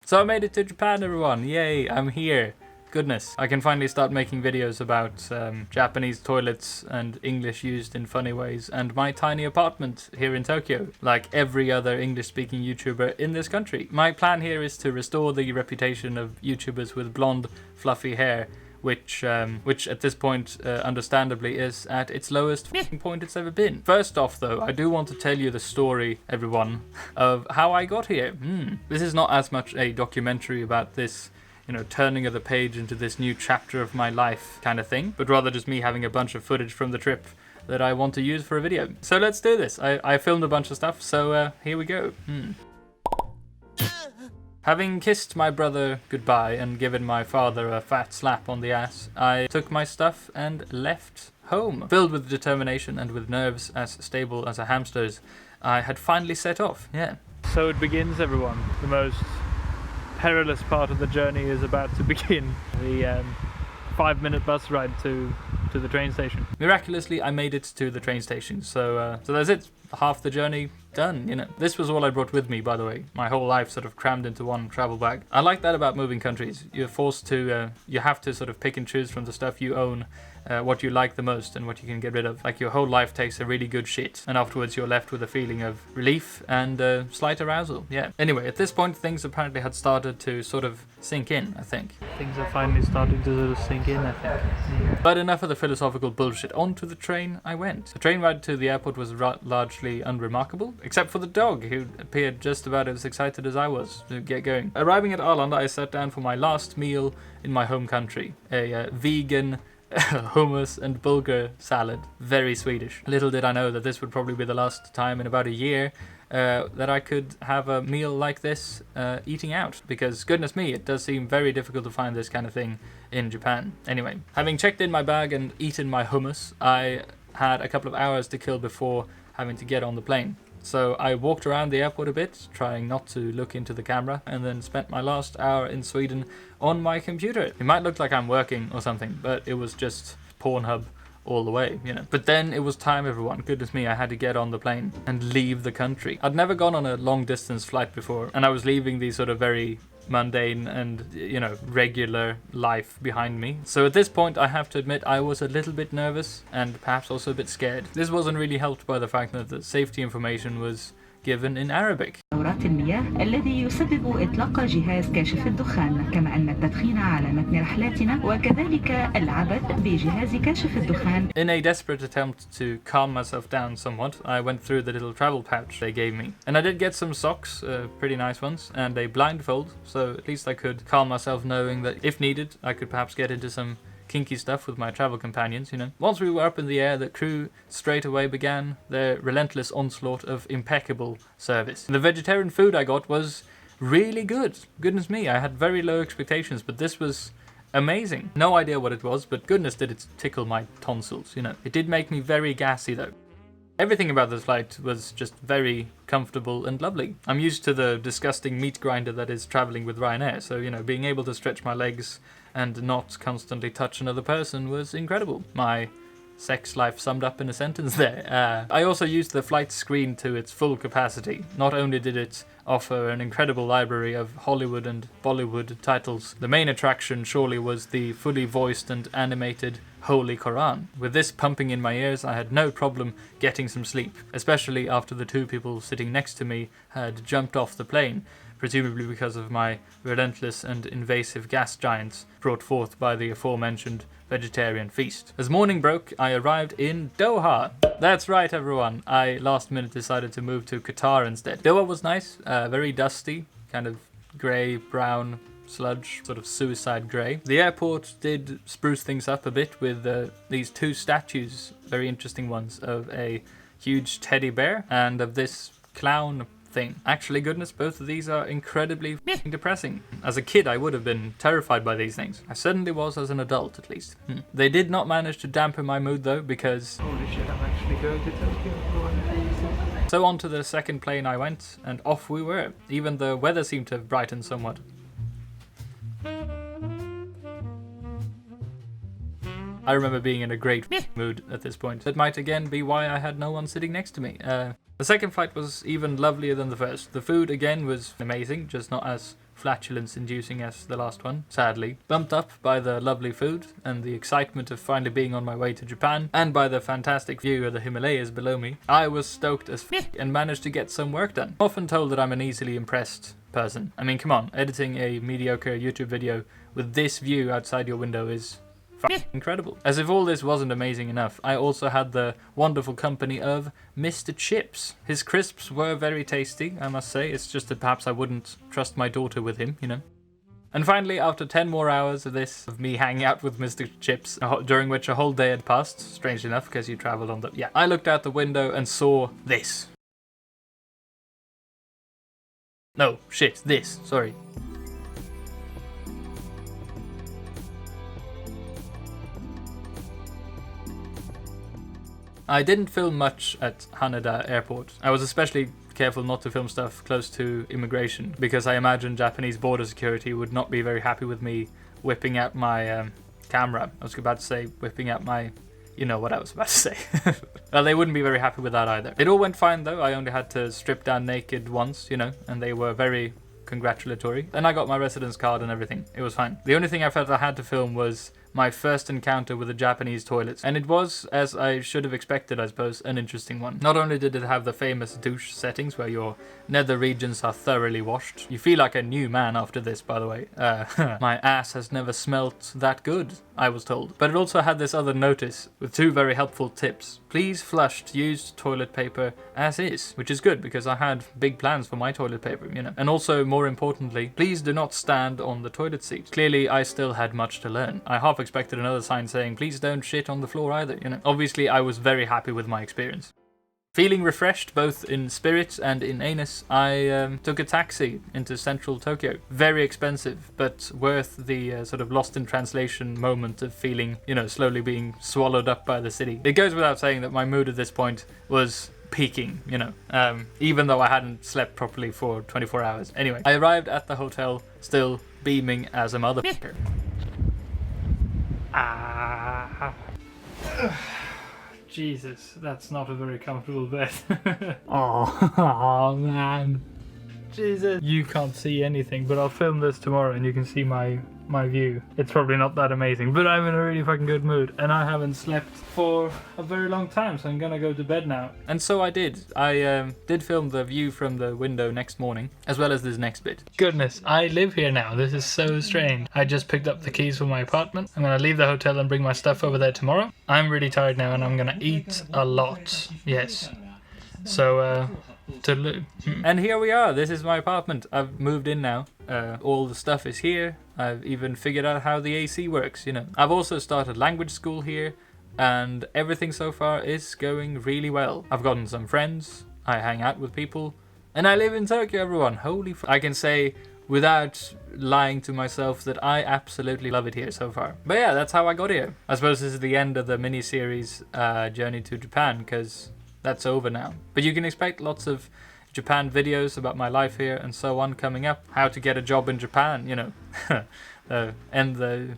So I made it to Japan, everyone. Yay, I'm here. Goodness, I can finally start making videos about Japanese toilets and English used in funny ways and my tiny apartment here in Tokyo, like every other English-speaking YouTuber in this country. My plan here is to restore the reputation of YouTubers with blonde, fluffy hair, which at this point, understandably, is at its lowest point it's ever been. First off, though, I do want to tell you the story, everyone, of how I got here. This is not as much a documentary about this, you know, turning of the page into this new chapter of my life kind of thing, but rather just me having a bunch of footage from the trip that I want to use for a video. So let's do this. I filmed a bunch of stuff, so here we go. Having kissed my brother goodbye and given my father a fat slap on the ass, I took my stuff and left home. Filled with determination and with nerves as stable as a hamster's, I had finally set off, yeah. So it begins, everyone. The most perilous part of the journey is about to begin. The 5-minute bus ride to the train station. Miraculously, I made it to the train station, so that's it. Half the journey done, you know. This was all I brought with me, by the way. My whole life sort of crammed into one travel bag. I like that about moving countries. You're forced to, you have to sort of pick and choose from the stuff you own, what you like the most and what you can get rid of. Like your whole life takes a really good shit, and afterwards you're left with a feeling of relief and slight arousal, yeah. Anyway, at this point things apparently had started to sort of sink in, I think. Things are finally starting to sort of sink in, I think. But enough of the philosophical bullshit. Onto the train I went. The train ride to the airport was largely unremarkable, except for the dog, who appeared just about as excited as I was to get going. Arriving at Arlanda, I sat down for my last meal in my home country, a vegan hummus and bulgur salad. Very Swedish. Little did I know that this would probably be the last time in about a year that I could have a meal like this eating out, because goodness me, it does seem very difficult to find this kind of thing in Japan. Anyway, having checked in my bag and eaten my hummus, I had a couple of hours to kill before having to get on the plane. So I walked around the airport a bit, trying not to look into the camera, and then spent my last hour in Sweden on my computer. It might look like I'm working or something, but it was just Pornhub all the way, you know. But then it was time, everyone. Goodness me, I had to get on the plane and leave the country. I'd never gone on a long distance flight before, and I was leaving the sort of very mundane and, you know, regular life behind me. So at this point, I have to admit I was a little bit nervous and perhaps also a bit scared. This wasn't really helped by the fact that the safety information was given in Arabic. دورات المياه الذي يسبب إطلاق جهاز كاشف الدخان، كما أن التدخين على متن رحلاتنا وكذلك العبث بجهاز كاشف الدخان. In a desperate attempt to calm myself down somewhat, I went through the little travel pouch they gave me. And I did get some socks, pretty nice ones, and a blindfold, so at least I could calm myself knowing that if needed, I could perhaps get into some kinky stuff with my travel companions, you know. Once we were up in the air, the crew straight away began their relentless onslaught of impeccable service. The vegetarian food I got was really good. Goodness me, I had very low expectations, but this was amazing. No idea what it was, but goodness did it tickle my tonsils, you know. It did make me very gassy though. Everything about this flight was just very comfortable and lovely. I'm used to the disgusting meat grinder that is traveling with Ryanair, so, you know, being able to stretch my legs and not constantly touch another person was incredible. My sex life summed up in a sentence there. I also used the flight screen to its full capacity. Not only did it offer an incredible library of Hollywood and Bollywood titles, the main attraction surely was the fully voiced and animated Holy Quran. With this pumping in my ears, I had no problem getting some sleep, especially after the two people sitting next to me had jumped off the plane, presumably because of my relentless and invasive gas giants brought forth by the aforementioned vegetarian feast. As morning broke, I arrived in Doha. That's right, everyone. I last minute decided to move to Qatar instead. Doha was nice, very dusty, kind of grey, brown, sludge, sort of suicide grey. The airport did spruce things up a bit with these two statues, very interesting ones, of a huge teddy bear and of this clown thing. Actually, goodness, both of these are incredibly depressing. As a kid, I would have been terrified by these things. I certainly was as an adult, at least. They did not manage to dampen my mood, though, because holy shit, I'm actually going to Tokyo. So on to the second plane I went, and off we were. Even the weather seemed to have brightened somewhat. I remember being in a great mood at this point. That might again be why I had no one sitting next to me. The second flight was even lovelier than the first. The food again was amazing, just not as flatulence inducing as the last one, sadly. Bumped up by the lovely food and the excitement of finally being on my way to Japan, and by the fantastic view of the Himalayas below me, I was stoked as f*** and managed to get some work done. I'm often told that I'm an easily impressed person. I mean, come on, editing a mediocre YouTube video with this view outside your window is incredible. As if all this wasn't amazing enough, I also had the wonderful company of Mr. Chips. His crisps were very tasty, I must say. It's just that perhaps I wouldn't trust my daughter with him, you know. And finally, after 10 more hours of this, of me hanging out with Mr. Chips, during which a whole day had passed, strangely enough, because you travelled on the... Yeah, I looked out the window and saw this. No, shit, this, sorry. I didn't film much at Haneda Airport. I was especially careful not to film stuff close to immigration, because I imagine Japanese border security would not be very happy with me whipping out my camera. I was about to say whipping out my... You know what I was about to say. Well, they wouldn't be very happy with that either. It all went fine though. I only had to strip down naked once, you know, and they were very congratulatory. And I got my residence card and everything. It was fine. The only thing I felt I had to film was my first encounter with the Japanese toilets. And it was, as I should have expected, I suppose, an interesting one. Not only did it have the famous douche settings where your nether regions are thoroughly washed. You feel like a new man after this, by the way. My ass has never smelt that good, I was told. But it also had this other notice with 2 very helpful tips. Please flush used toilet paper as is, which is good because I had big plans for my toilet paper, you know. And also, more importantly, please do not stand on the toilet seat. Clearly, I still had much to learn. I half expected another sign saying, please don't shit on the floor either, you know. Obviously, I was very happy with my experience. Feeling refreshed both in spirit and in anus, I took a taxi into central Tokyo. Very expensive, but worth the sort of lost in translation moment of feeling, you know, slowly being swallowed up by the city. It goes without saying that my mood at this point was peaking, you know, even though I hadn't slept properly for 24 hours. Anyway, I arrived at the hotel still beaming as a motherfucker. Jesus, that's not a very comfortable bed. Oh man. Jesus. You can't see anything, but I'll film this tomorrow and you can see my view. It's probably not that amazing, but I'm in a really fucking good mood and I haven't slept for a very long time, so I'm gonna go to bed now. And so I did. I did film the view from the window next morning, as well as this next bit. Goodness, I live here now. This is so strange. I just picked up the keys for my apartment. I'm gonna leave the hotel and bring my stuff over there tomorrow. I'm really tired now and I'm gonna eat a lot. Yes. So, and here we are. This is my apartment. I've moved in now. All the stuff is here. I've even figured out how the AC works, you know. I've also started language school here, and everything so far is going really well. I've gotten some friends, I hang out with people, and I live in Tokyo, everyone. Holy f... I can say without lying to myself that I absolutely love it here so far. But yeah, that's how I got here. I suppose this is the end of the mini-series Journey to Japan, because that's over now. But you can expect lots of Japan videos about my life here and so on coming up. How to get a job in Japan, you know. And the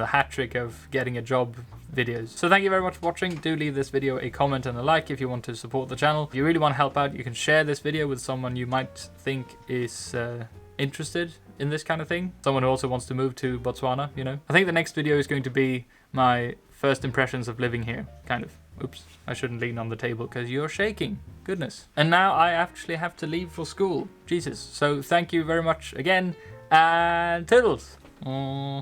hat trick of getting a job videos. So thank you very much for watching. Do leave this video a comment and a like if you want to support the channel. If you really want to help out, you can share this video with someone you might think is interested in this kind of thing. Someone who also wants to move to Botswana, you know. I think the next video is going to be my first impressions of living here, kind of. Oops, I shouldn't lean on the table because you're shaking. Goodness. And now I actually have to leave for school. Jesus. So thank you very much again, and toodles.